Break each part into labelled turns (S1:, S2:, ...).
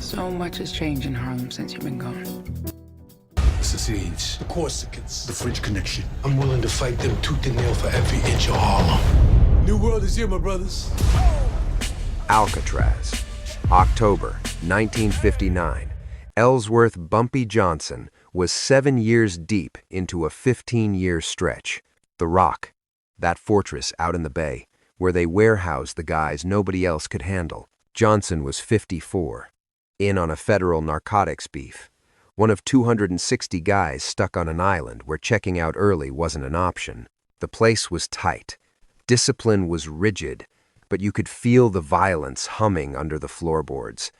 S1: So much has changed in Harlem since you've been gone.
S2: Assassins, the Corsicans, the French Connection. I'm willing to fight them tooth and nail for every inch of Harlem. New world is here, my brothers.
S3: Alcatraz, October 1959. Ellsworth Bumpy Johnson was 7 years deep into a 15-year stretch. The Rock, that fortress out in the bay, where they warehoused the guys nobody else could handle. Johnson was 54, in on a federal narcotics beef. One of 260 guys stuck on an island where checking out early wasn't an option. The place was tight. Discipline was rigid, but you could feel the violence humming under the floorboards.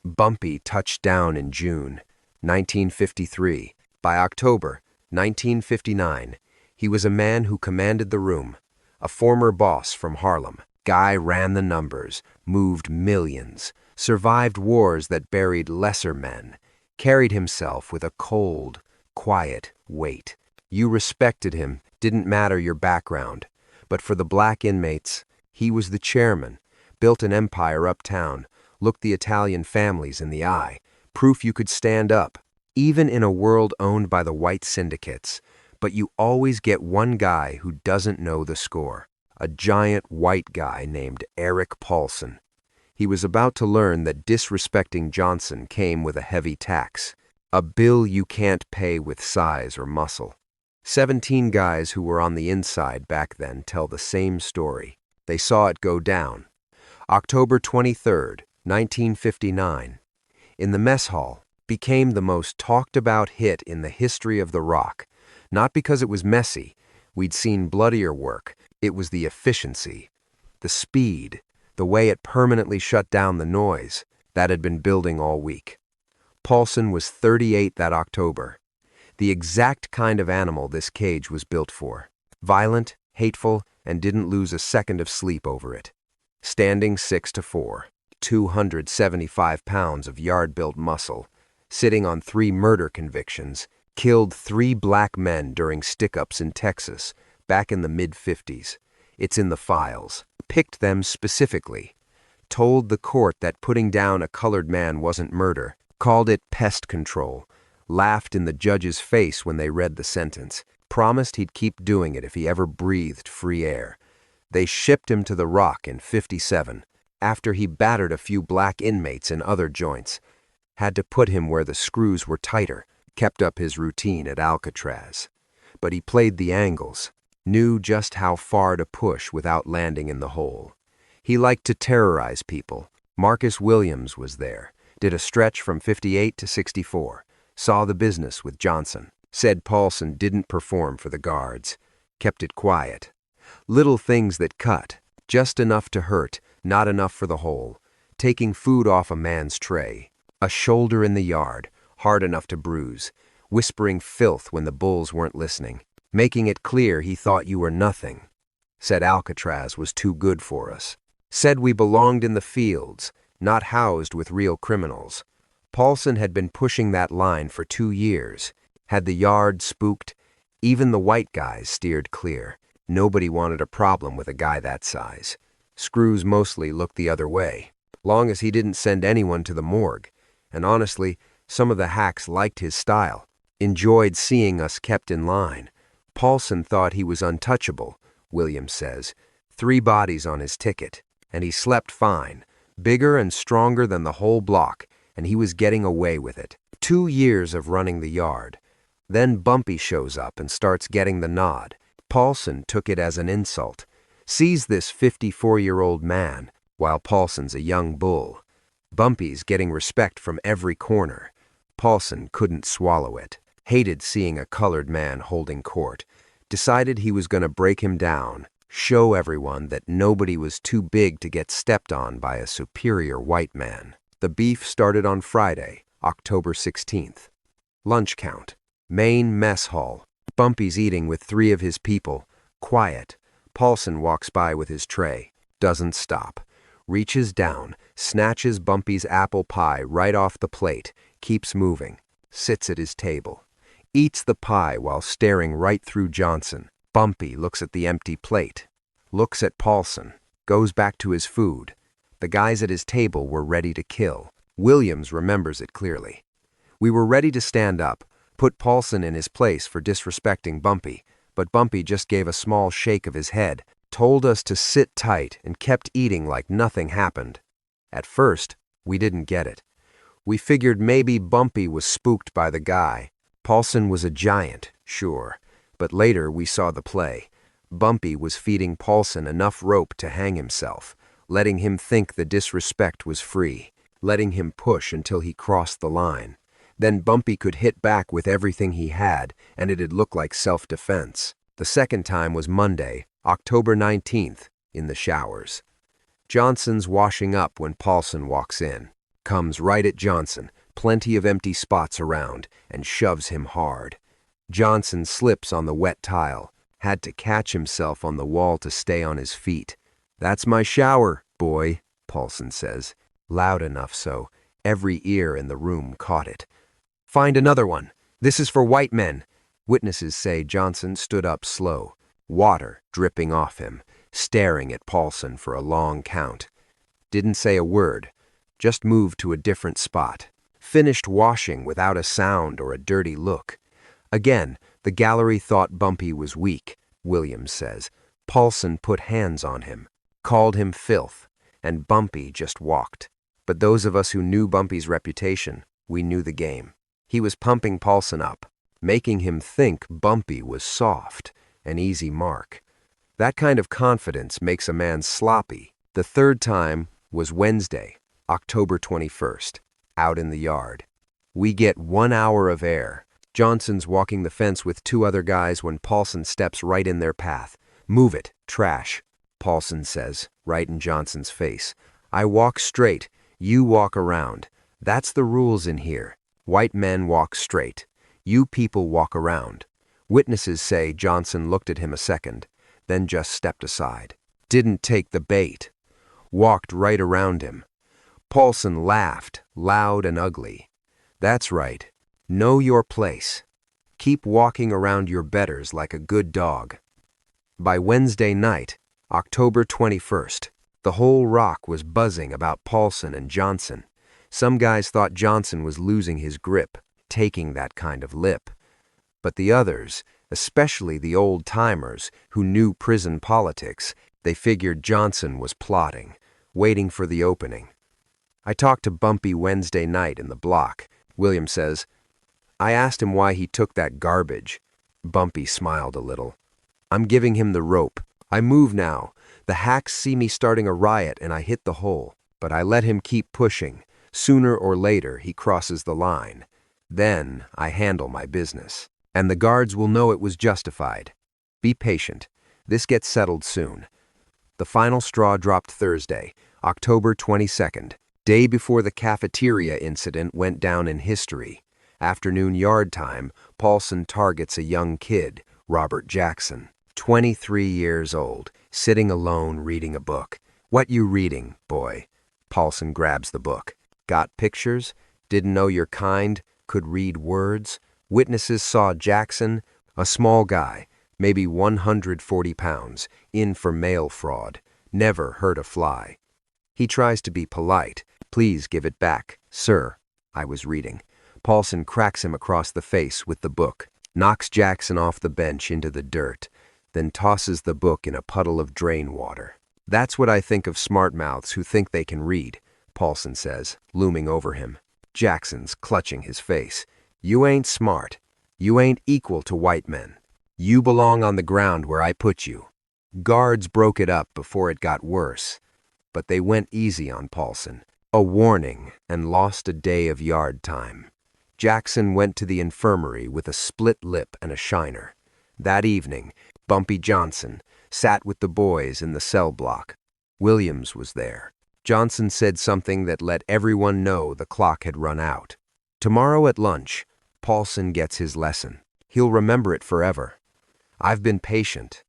S3: Bumpy touched down in June 1953. By October 1959, he was a man who commanded the room, a former boss from Harlem. Guy ran the numbers, moved millions, survived wars that buried lesser men, carried himself with a cold, quiet weight. You respected him, didn't matter your background. But for the black inmates, he was the chairman, built an empire uptown, looked the Italian families in the eye, proof you could stand up, even in a world owned by the white syndicates. But you always get one guy who doesn't know the score, a giant white guy named Erik Paulson. He was about to learn that disrespecting Johnson came with a heavy tax, a bill you can't pay with size or muscle. 17 guys who were on the inside back then tell the same story. They saw it go down. October 23rd, 1959, in the mess hall, became the most talked about hit in the history of the Rock. Not because it was messy, we'd seen bloodier work. It was the efficiency, the speed, the way it permanently shut down the noise that had been building all week. Paulson was 38 that October. The exact kind of animal this cage was built for. Violent, hateful, and didn't lose a second of sleep over it. Standing 6'4", 275 pounds of yard-built muscle, sitting on 3 murder convictions, killed 3 black men during stick-ups in Texas back in the mid-50s. It's in the files. Picked them specifically. Told the court that putting down a colored man wasn't murder. Called it pest control. Laughed in the judge's face when they read the sentence. Promised he'd keep doing it if he ever breathed free air. They shipped him to the Rock in '57, after he battered a few black inmates in other joints. Had to put him where the screws were tighter. Kept up his routine at Alcatraz. But he played the angles. Knew just how far to push without landing in the hole. He liked to terrorize people. Marcus Williams was there. Did a stretch from 58 to 64. Saw the business with Johnson. Said Paulson didn't perform for the guards. Kept it quiet. Little things that cut. Just enough to hurt, not enough for the whole. Taking food off a man's tray. A shoulder in the yard, hard enough to bruise. Whispering filth when the bulls weren't listening. Making it clear he thought you were nothing. Said Alcatraz was too good for us. Said we belonged in the fields, not housed with real criminals. Paulson had been pushing that line for 2 years. Had the yard spooked. Even the white guys steered clear. Nobody wanted a problem with a guy that size. Screws mostly looked the other way, long as he didn't send anyone to the morgue. And honestly, some of the hacks liked his style. Enjoyed seeing us kept in line. Paulson thought he was untouchable, Williams says. 3 bodies on his ticket, and he slept fine. Bigger and stronger than the whole block, and he was getting away with it. 2 years of running the yard. Then Bumpy shows up and starts getting the nod. Paulson took it as an insult. Sees this 54-year-old man, while Paulson's a young bull. Bumpy's getting respect from every corner. Paulson couldn't swallow it. Hated seeing a colored man holding court. Decided he was going to break him down, show everyone that nobody was too big to get stepped on by a superior white man. The beef started on Friday, October 16th. Lunch count. Main mess hall. Bumpy's eating with 3 of his people. Quiet. Paulson walks by with his tray. Doesn't stop. Reaches down, snatches Bumpy's apple pie right off the plate. Keeps moving. Sits at his table. Eats the pie while staring right through Johnson. Bumpy looks at the empty plate. Looks at Paulson. Goes back to his food. The guys at his table were ready to kill. Williams remembers it clearly. We were ready to stand up, put Paulson in his place for disrespecting Bumpy, but Bumpy just gave a small shake of his head, told us to sit tight, and kept eating like nothing happened. At first, we didn't get it. We figured maybe Bumpy was spooked by the guy. Paulson was a giant, sure, but later we saw the play. Bumpy was feeding Paulson enough rope to hang himself, letting him think the disrespect was free, letting him push until he crossed the line. Then Bumpy could hit back with everything he had, and it'd look like self-defense. The second time was Monday, October 19th, in the showers. Johnson's washing up when Paulson walks in, comes right at Johnson, plenty of empty spots around, and shoves him hard. Johnson slips on the wet tile, had to catch himself on the wall to stay on his feet. "That's my shower, boy," Paulson says, loud enough so every ear in the room caught it. "Find another one. This is for white men." Witnesses say Johnson stood up slow, water dripping off him, staring at Paulson for a long count. Didn't say a word, just moved to a different spot. Finished washing without a sound or a dirty look. Again, the gallery thought Bumpy was weak, Williams says. Paulson put hands on him, called him filth, and Bumpy just walked. But those of us who knew Bumpy's reputation, we knew the game. He was pumping Paulson up, making him think Bumpy was soft, an easy mark. That kind of confidence makes a man sloppy. The third time was Wednesday, October 21st, out in the yard. We get 1 hour of air. Johnson's walking the fence with 2 other guys when Paulson steps right in their path. "Move it, trash," Paulson says, right in Johnson's face. "I walk straight, you walk around. That's the rules in here. White men walk straight. You people walk around." Witnesses say Johnson looked at him a second, then just stepped aside. Didn't take the bait. Walked right around him. Paulson laughed, loud and ugly. "That's right. Know your place. Keep walking around your betters like a good dog." By Wednesday night, October 21st, the whole rock was buzzing about Paulson and Johnson. Some guys thought Johnson was losing his grip, taking that kind of lip. But the others, especially the old-timers who knew prison politics, they figured Johnson was plotting, waiting for the opening. I talked to Bumpy Wednesday night in the block. William says, "I asked him why he took that garbage." Bumpy smiled a little. "I'm giving him the rope. I move now. The hacks see me starting a riot and I hit the hole. But I let him keep pushing. Sooner or later, he crosses the line. Then I handle my business. And the guards will know it was justified. Be patient. This gets settled soon." The final straw dropped Thursday, October 22nd, day before the cafeteria incident went down in history. Afternoon yard time, Paulson targets a young kid, Robert Jackson, 23 years old, sitting alone reading a book. "What you reading, boy?" Paulson grabs the book. "Got pictures? Didn't know your kind? Could read words?" Witnesses saw Jackson, a small guy, maybe 140 pounds, in for mail fraud, never hurt a fly. He tries to be polite. "Please give it back, sir. I was reading." Paulson cracks him across the face with the book, knocks Jackson off the bench into the dirt, then tosses the book in a puddle of drain water. "That's what I think of smart mouths who think they can read," Paulson says, looming over him. Jackson's clutching his face. "You ain't smart. You ain't equal to white men. You belong on the ground where I put you." Guards broke it up before it got worse, but they went easy on Paulson. A warning, and lost a day of yard time. Jackson went to the infirmary with a split lip and a shiner. That evening, Bumpy Johnson sat with the boys in the cell block. Williams was there. Johnson said something that let everyone know the clock had run out. Tomorrow at lunch, Paulson gets his lesson. He'll remember it forever. I've been patient.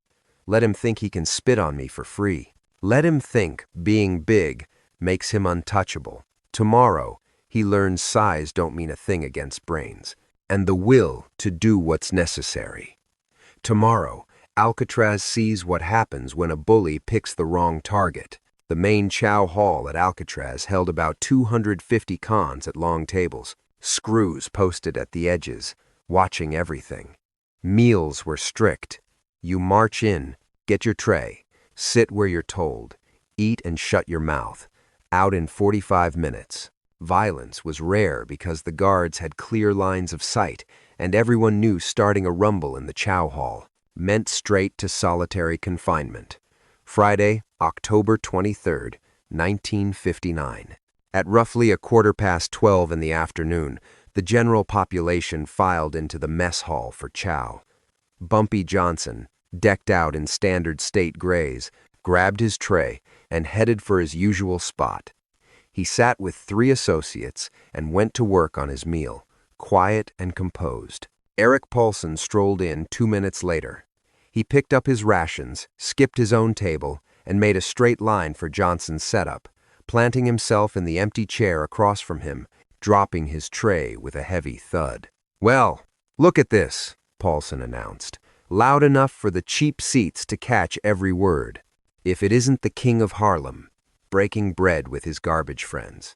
S3: Let him think he can spit on me for free. Let him think being big makes him untouchable. Tomorrow, he learns size don't mean a thing against brains, and the will to do what's necessary. Tomorrow, Alcatraz sees what happens when a bully picks the wrong target. The main chow hall at Alcatraz held about 250 cons at long tables, screws posted at the edges, watching everything. Meals were strict. You march in, get your tray, sit where you're told, eat and shut your mouth. Out in 45 minutes. Violence was rare because the guards had clear lines of sight, and everyone knew starting a rumble in the chow hall meant straight to solitary confinement. Friday, October 23, 1959. At roughly 12:15 in the afternoon, the general population filed into the mess hall for chow. Bumpy Johnson, decked out in standard state grays, grabbed his tray and headed for his usual spot. He sat with 3 associates and went to work on his meal, quiet and composed. Erik Paulson strolled in 2 minutes later. He picked up his rations, skipped his own table, and made a straight line for Johnson's setup, planting himself in the empty chair across from him, dropping his tray with a heavy thud. "Well, look at this," Paulson announced, loud enough for the cheap seats to catch every word. "If it isn't the King of Harlem, breaking bread with his garbage friends.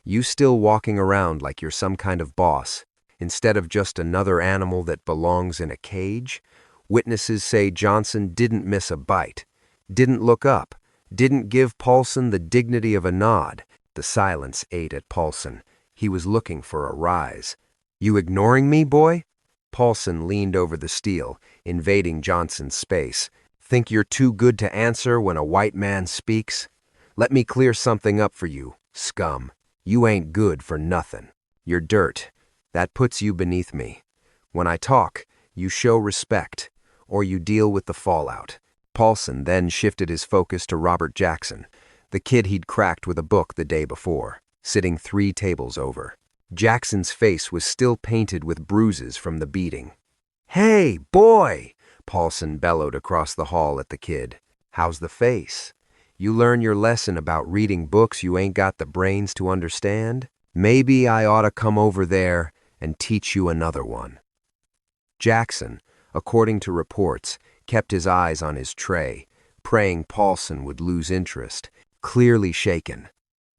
S3: You still walking around like you're some kind of boss, instead of just another animal that belongs in a cage?" Witnesses say Johnson didn't miss a bite, didn't look up, didn't give Paulson the dignity of a nod. The silence ate at Paulson. He was looking for a rise. "You ignoring me, boy?" Paulson leaned over the steel, invading Johnson's space. "Think you're too good to answer when a white man speaks? Let me clear something up for you, scum. You ain't good for nothing. You're dirt. That puts you beneath me. When I talk, you show respect, or you deal with the fallout." Paulson then shifted his focus to Robert Jackson, the kid he'd cracked with a book the day before, sitting 3 tables over. Jackson's face was still painted with bruises from the beating. "Hey, boy!" Paulson bellowed across the hall at the kid. "How's the face? You learn your lesson about reading books you ain't got the brains to understand? Maybe I ought to come over there and teach you another one." Jackson, according to reports, kept his eyes on his tray, praying Paulson would lose interest, clearly shaken.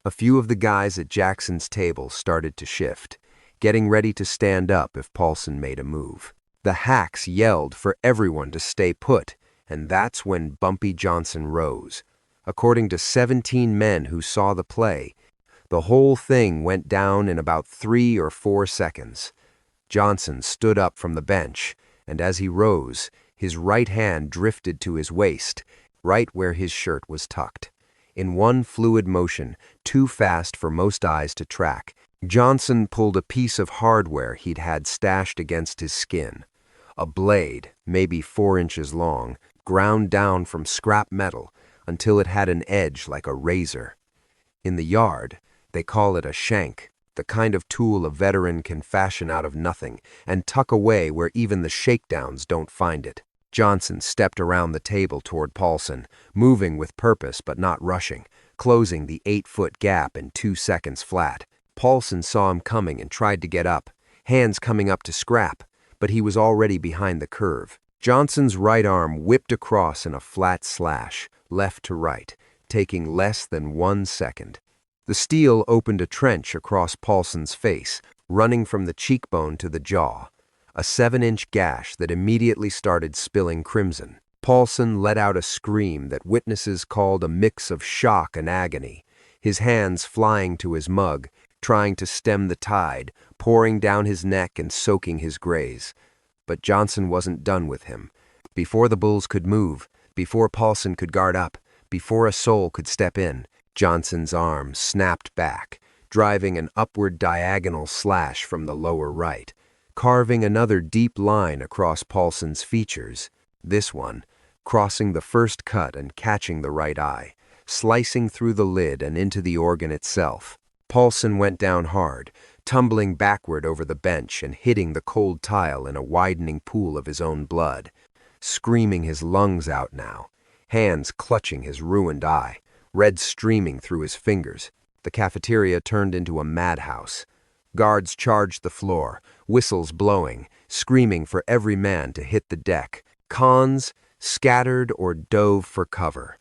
S3: A few of the guys at Jackson's table started to shift, getting ready to stand up if Paulson made a move. The hacks yelled for everyone to stay put, and that's when Bumpy Johnson rose. According to 17 men who saw the play, the whole thing went down in about 3 or 4 seconds. Johnson stood up from the bench, and as he rose, his right hand drifted to his waist, right where his shirt was tucked. In one fluid motion, too fast for most eyes to track, Johnson pulled a piece of hardware he'd had stashed against his skin. A blade, maybe 4 inches long, ground down from scrap metal until it had an edge like a razor. In the yard, they call it a shank, the kind of tool a veteran can fashion out of nothing and tuck away where even the shakedowns don't find it. Johnson stepped around the table toward Paulson, moving with purpose but not rushing, closing the 8-foot gap in 2 seconds flat. Paulson saw him coming and tried to get up, hands coming up to scrap, but he was already behind the curve. Johnson's right arm whipped across in a flat slash, left to right, taking less than 1 second. The steel opened a trench across Paulson's face, running from the cheekbone to the jaw, a 7-inch gash that immediately started spilling crimson. Paulson let out a scream that witnesses called a mix of shock and agony, his hands flying to his mug, trying to stem the tide, pouring down his neck and soaking his graze. But Johnson wasn't done with him. Before the bulls could move, before Paulson could guard up, before a soul could step in, Johnson's arm snapped back, driving an upward diagonal slash from the lower right, carving another deep line across Paulson's features, this one crossing the first cut and catching the right eye, slicing through the lid and into the organ itself. Paulson went down hard, tumbling backward over the bench and hitting the cold tile in a widening pool of his own blood, screaming his lungs out now, hands clutching his ruined eye, red streaming through his fingers. The cafeteria turned into a madhouse. Guards charged the floor, whistles blowing, screaming for every man to hit the deck. Cons scattered or dove for cover.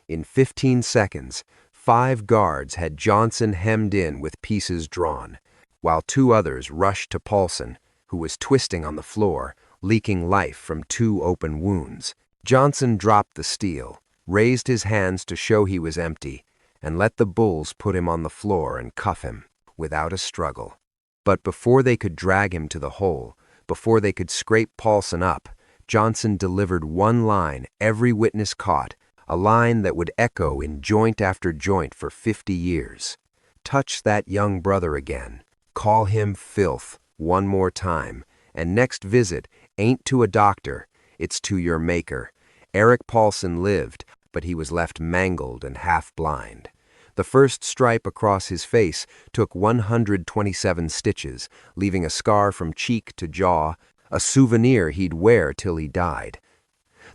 S3: In 15 seconds, 5 guards had Johnson hemmed in with pieces drawn, while 2 others rushed to Paulson, who was twisting on the floor, leaking life from 2 open wounds. Johnson dropped the steel, raised his hands to show he was empty, and let the bulls put him on the floor and cuff him, without a struggle. But before they could drag him to the hole, before they could scrape Paulson up, Johnson delivered one line every witness caught, a line that would echo in joint after joint for 50 years. Touch that young brother again, call him filth one more time, and next visit ain't to a doctor, it's to your maker. Erik Paulson lived, but he was left mangled and half-blind. The first stripe across his face took 127 stitches, leaving a scar from cheek to jaw, a souvenir he'd wear till he died.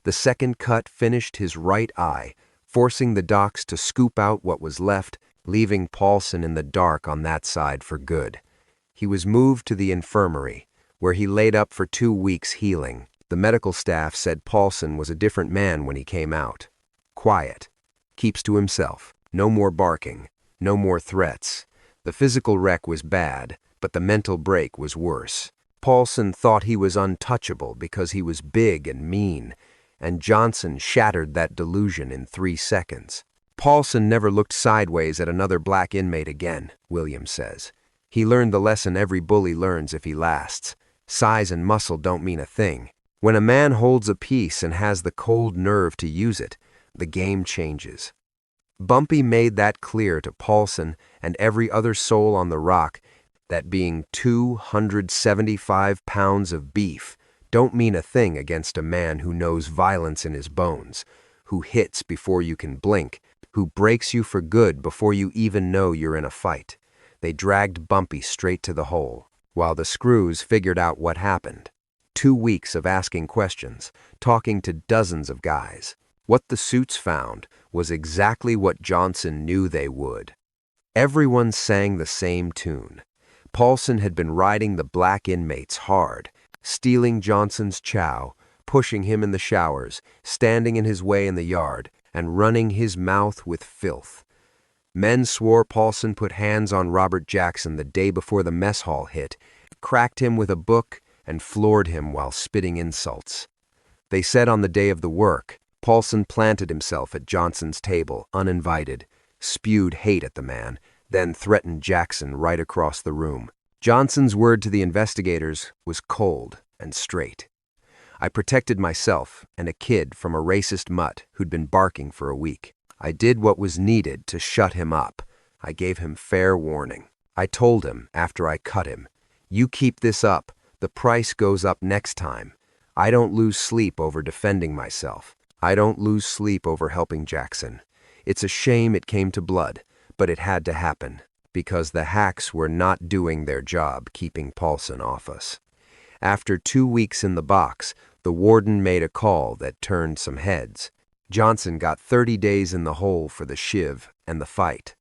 S3: The second cut finished his right eye, forcing the docs to scoop out what was left, leaving Paulson in the dark on that side for good. He was moved to the infirmary, where he laid up for 2 weeks healing. The medical staff said Paulson was a different man when he came out. Quiet. Keeps to himself. No more barking. No more threats. The physical wreck was bad, but the mental break was worse. Paulson thought he was untouchable because he was big and mean, and Johnson shattered that delusion in 3 seconds. Paulson never looked sideways at another black inmate again, Williams says. He learned the lesson every bully learns if he lasts. Size and muscle don't mean a thing. When a man holds a piece and has the cold nerve to use it, the game changes. Bumpy made that clear to Paulson and every other soul on the rock, that being 275 pounds of beef don't mean a thing against a man who knows violence in his bones, who hits before you can blink, who breaks you for good before you even know you're in a fight. They dragged Bumpy straight to the hole, while the screws figured out what happened. 2 weeks of asking questions, talking to dozens of guys. What the suits found was exactly what Johnson knew they would. Everyone sang the same tune. Paulson had been riding the black inmates hard, stealing Johnson's chow, pushing him in the showers, standing in his way in the yard, and running his mouth with filth. Men swore Paulson put hands on Robert Jackson the day before the mess hall hit, cracked him with a book, and floored him while spitting insults. They said on the day of the work, Paulson planted himself at Johnson's table, uninvited, spewed hate at the man, then threatened Jackson right across the room. Johnson's word to the investigators was cold and straight. I protected myself and a kid from a racist mutt who'd been barking for a week. I did what was needed to shut him up. I gave him fair warning. I told him after I cut him, "You keep this up, the price goes up next time. I don't lose sleep over defending myself. I don't lose sleep over helping Jackson. It's a shame it came to blood, but it had to happen, because the hacks were not doing their job keeping Paulson off us." After 2 weeks in the box, the warden made a call that turned some heads. Johnson got 30 days in the hole for the shiv and the fight.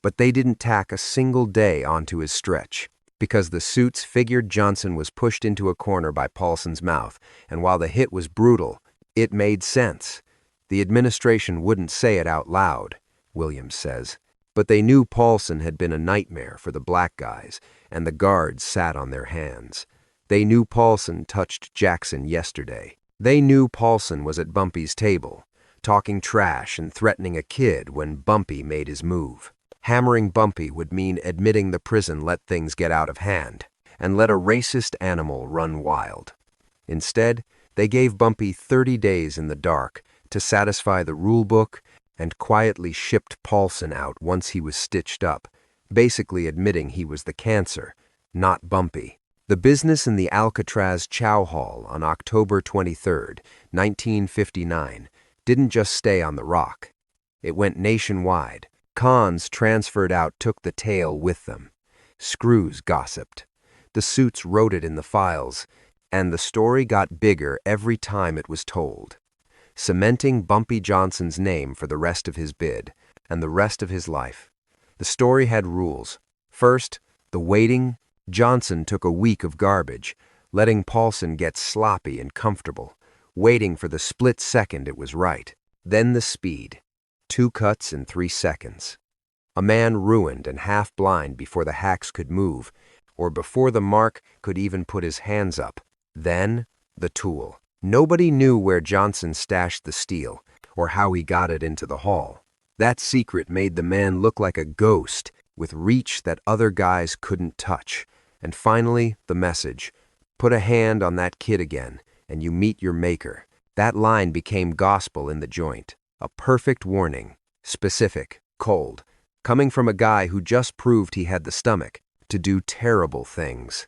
S3: But they didn't tack a single day onto his stretch, because the suits figured Johnson was pushed into a corner by Paulson's mouth, and while the hit was brutal, it made sense. The administration wouldn't say it out loud, Williams says, but they knew Paulson had been a nightmare for the black guys, and the guards sat on their hands. They knew Paulson touched Jackson yesterday. They knew Paulson was at Bumpy's table, talking trash and threatening a kid when Bumpy made his move. Hammering Bumpy would mean admitting the prison let things get out of hand and let a racist animal run wild. Instead, they gave Bumpy 30 days in the dark to satisfy the rule book and quietly shipped Paulson out once he was stitched up, basically admitting he was the cancer, not Bumpy. The business in the Alcatraz Chow Hall on October 23, 1959, didn't just stay on the rock. It went nationwide. Cons transferred out took the tale with them. Screws gossiped. The suits wrote it in the files, and the story got bigger every time it was told, cementing Bumpy Johnson's name for the rest of his bid and the rest of his life. The story had rules. First, the waiting. Johnson took a week of garbage, letting Paulson get sloppy and comfortable, waiting for the split second it was right. Then the speed. 2 cuts in 3 seconds. A man ruined and half blind before the hacks could move, or before the mark could even put his hands up. Then, the tool. Nobody knew where Johnson stashed the steel, or how he got it into the hall. That secret made the man look like a ghost, with reach that other guys couldn't touch. And finally, the message. Put a hand on that kid again, and you meet your maker. That line became gospel in the joint. A perfect warning. Specific, cold. Coming from a guy who just proved he had the stomach to do terrible things.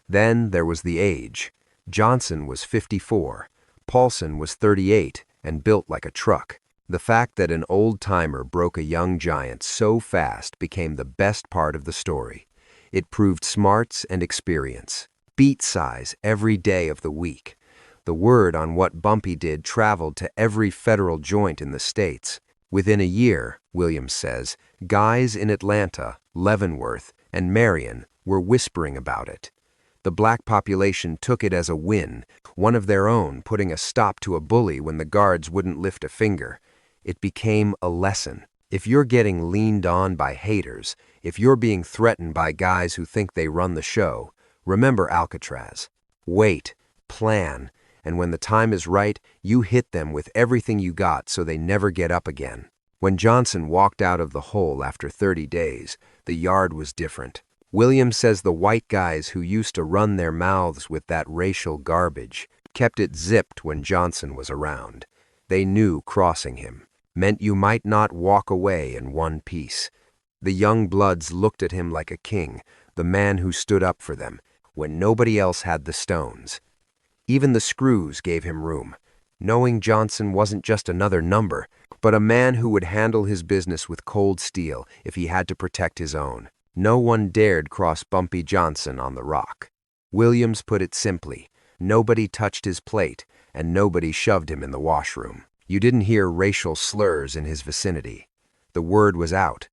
S3: Then there was the age. Johnson was 54. Paulson was 38 and built like a truck. The fact that an old-timer broke a young giant so fast became the best part of the story. It proved smarts and experience. Beat size every day of the week. The word on what Bumpy did traveled to every federal joint in the States. Within a year, Williams says, guys in Atlanta, Leavenworth, and Marion were whispering about it. The black population took it as a win, one of their own, putting a stop to a bully when the guards wouldn't lift a finger. It became a lesson. If you're getting leaned on by haters, if you're being threatened by guys who think they run the show, remember Alcatraz. Wait, plan, and when the time is right, you hit them with everything you got so they never get up again. When Johnson walked out of the hole after 30 days, the yard was different. Williams says the white guys who used to run their mouths with that racial garbage kept it zipped when Johnson was around. They knew crossing him meant you might not walk away in one piece. The young bloods looked at him like a king, the man who stood up for them, when nobody else had the stones. Even the screws gave him room, knowing Johnson wasn't just another number, but a man who would handle his business with cold steel if he had to protect his own. No one dared cross Bumpy Johnson on the rock. Williams put it simply, nobody touched his plate, and nobody shoved him in the washroom. You didn't hear racial slurs in his vicinity. The word was out.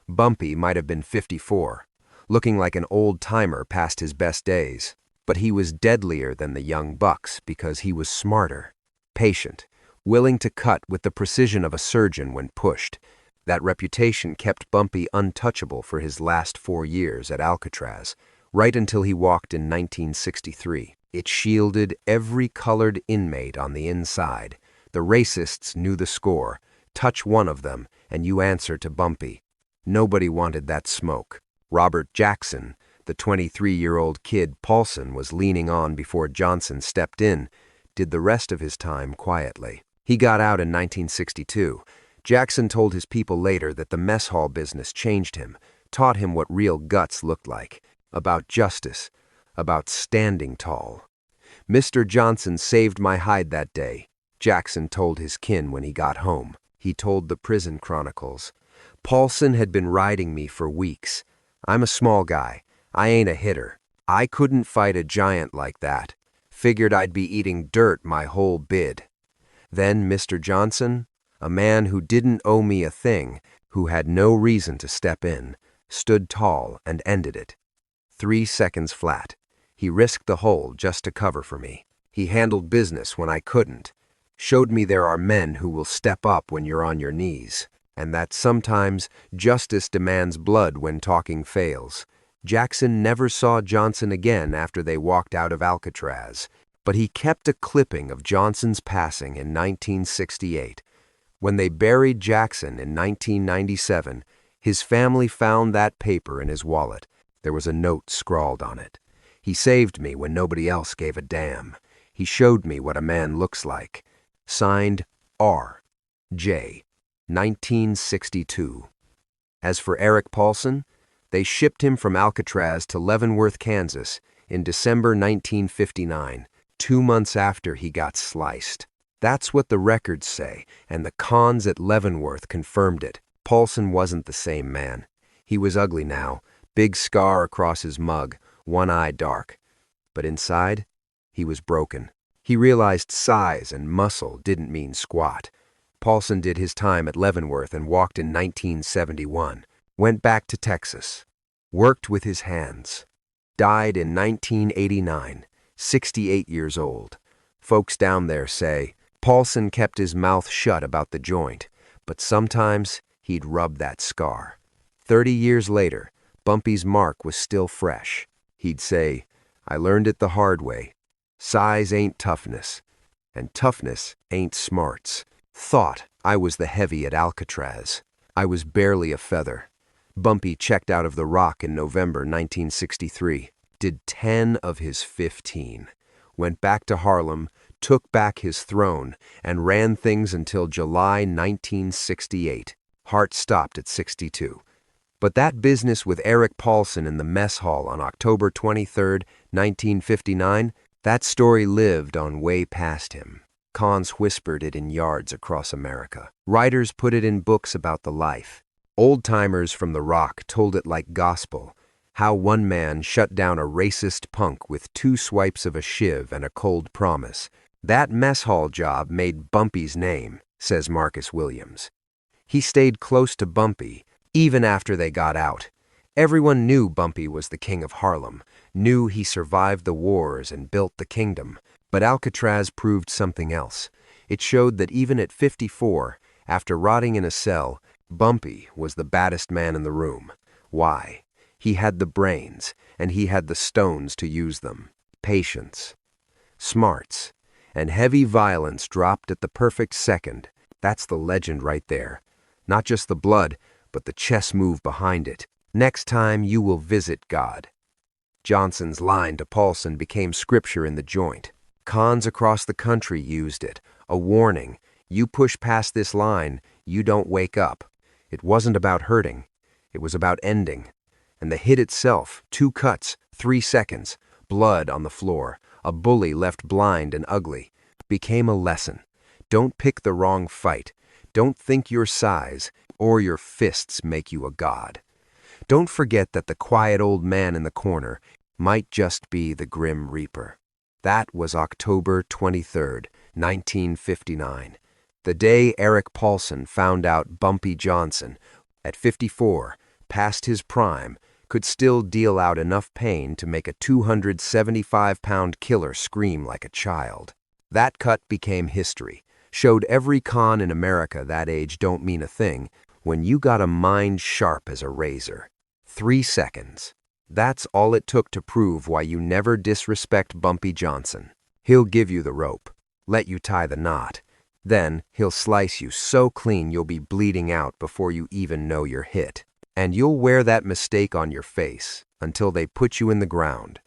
S3: Bumpy might have been 54, looking like an old-timer past his best days, but he was deadlier than the young bucks because he was smarter, patient, willing to cut with the precision of a surgeon when pushed. That reputation kept Bumpy untouchable for his last 4 years at Alcatraz, right until he walked in 1963. It shielded every colored inmate on the inside. The racists knew the score. Touch one of them, and you answer to Bumpy. Nobody wanted that smoke. Robert Jackson, the 23-year-old kid Paulson was leaning on before Johnson stepped in, did the rest of his time quietly. He got out in 1962. Jackson told his people later that the mess hall business changed him, taught him what real guts looked like, about justice, about standing tall. Mr. Johnson saved my hide that day, Jackson told his kin when he got home. He told the Prison Chronicles. Paulson had been riding me for weeks. I'm a small guy. I ain't a hitter. I couldn't fight a giant like that. Figured I'd be eating dirt my whole bid. Then Mr. Johnson, a man who didn't owe me a thing, who had no reason to step in, stood tall and ended it. 3 seconds flat. He risked the hole just to cover for me. He handled business when I couldn't. Showed me there are men who will step up when you're on your knees, and that sometimes justice demands blood when talking fails. Jackson never saw Johnson again after they walked out of Alcatraz, but he kept a clipping of Johnson's passing in 1968. When they buried Jackson in 1997, his family found that paper in his wallet. There was a note scrawled on it. He saved me when nobody else gave a damn. He showed me what a man looks like. Signed, R.J., 1962. As for Erik Paulson, they shipped him from Alcatraz to Leavenworth, Kansas, in December 1959, 2 months after he got sliced. That's what the records say, and the cons at Leavenworth confirmed it. Paulson wasn't the same man. He was ugly now, big scar across his mug, one eye dark. But inside, he was broken. He realized size and muscle didn't mean squat. Paulson did his time at Leavenworth and walked in 1971. Went back to Texas. Worked with his hands. Died in 1989, 68 years old. Folks down there say, Paulson kept his mouth shut about the joint, But sometimes he'd rub that scar. 30 years later, Bumpy's mark was still fresh. He'd say, "I learned it the hard way. Size ain't toughness, and toughness ain't smarts. Thought I was the heavy at Alcatraz. I was barely a feather." Bumpy checked out of the Rock in November 1963, did 10 of his 15, went back to Harlem, took back his throne, and ran things until July 1968. Heart stopped at 62. But that business with Erik Paulson in the mess hall on October 23, 1959, that story lived on way past him. Cons whispered it in yards across America. Writers put it in books about the life. Old-timers from the Rock told it like gospel, how one man shut down a racist punk with 2 swipes of a shiv and a cold promise. That mess hall job made Bumpy's name, says Marcus Williams. He stayed close to Bumpy, even after they got out. Everyone knew Bumpy was the king of Harlem, knew he survived the wars and built the kingdom. But Alcatraz proved something else. It showed that even at 54, after rotting in a cell, Bumpy was the baddest man in the room. Why? He had the brains, and he had the stones to use them. Patience, smarts, and heavy violence dropped at the perfect second. That's the legend right there. Not just the blood, but the chess move behind it. Next time you will visit God. Johnson's line to Paulson became scripture in the joint. Cons across the country used it. A warning. You push past this line, you don't wake up. It wasn't about hurting. It was about ending. And the hit itself, 2 cuts, 3 seconds, blood on the floor, a bully left blind and ugly, became a lesson. Don't pick the wrong fight. Don't think your size or your fists make you a god. Don't forget that the quiet old man in the corner might just be the Grim Reaper. That was October 23rd, 1959, the day Erik Paulson found out Bumpy Johnson, at 54, past his prime, could still deal out enough pain to make a 275-pound killer scream like a child. That cut became history, showed every con in America that age don't mean a thing when you got a mind sharp as a razor. 3 seconds. That's all it took to prove why you never disrespect Bumpy Johnson. He'll give you the rope, let you tie the knot. Then he'll slice you so clean you'll be bleeding out before you even know you're hit. And you'll wear that mistake on your face until they put you in the ground.